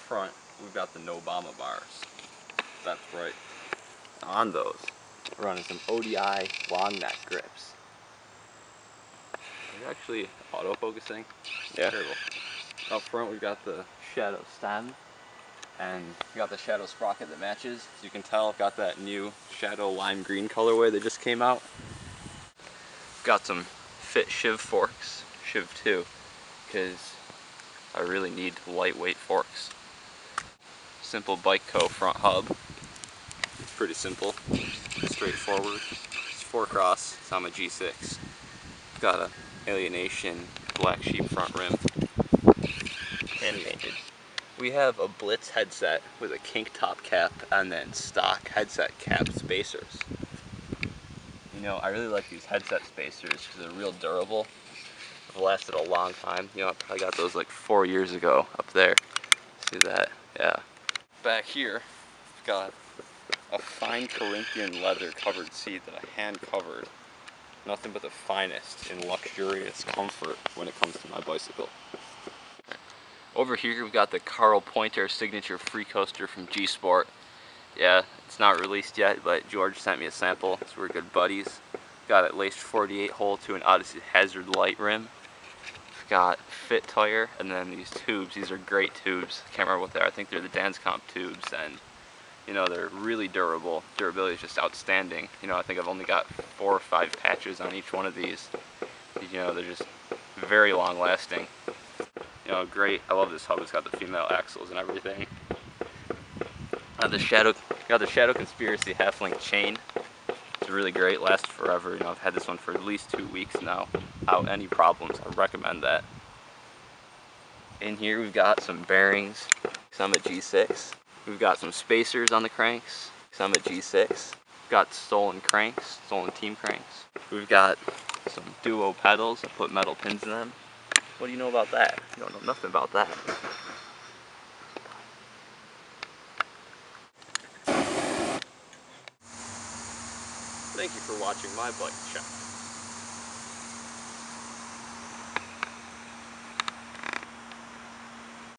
front, we've got the no Obama bars. That's right. On those, we're running some ODI long neck grips. They're actually auto-focusing. Yeah. Terrible. Up front, we've got the Shadow stem, and we got the Shadow sprocket that matches. As you can tell, I've got that new Shadow lime green colorway that just came out. Got some fit Shiv forks, Shiv 2, because I really need lightweight forks. Simple Bikeco front hub. Pretty simple, straightforward. It's 4-cross, it's on my G6. Got a Alienation black sheep front rim. Hand painted. We have a Blitz headset with a kink top cap and then stock headset cap spacers. You know, I really like these headset spacers because they're real durable. They've lasted a long time. You know, I probably got those like 4 years ago up there. See that? Yeah. Back here, I've got a fine Corinthian leather covered seat that I hand covered. Nothing but the finest in luxurious comfort when it comes to my bicycle. Over here we've got the Carl Pointer signature free coaster from G Sport. Yeah, it's not released yet, but George sent me a sample, so we're good buddies. Got it laced 48 hole to an Odyssey Hazard light rim. We've got fit tire, and then these tubes. These are great tubes. I can't remember what they are. I think they're the Dance Comp tubes, and you know, they're really durable. Durability is just outstanding. You know, I think I've only got 4 or 5 patches on each one of these. You know, they're just very long lasting. You know, great. I love this hub. It's got the female axles and everything. Got the Shadow Conspiracy half-link chain. It's really great. Lasts forever. You know, I've had this one for at least 2 weeks now without any problems. I recommend that. In here we've got some bearings. Some at G6. We've got some spacers on the cranks. Some at G6. We've got stolen cranks, stolen team cranks. We've got some duo pedals. I put metal pins in them. What do you know about that? You don't know nothing about that. Thank you for watching my bike check.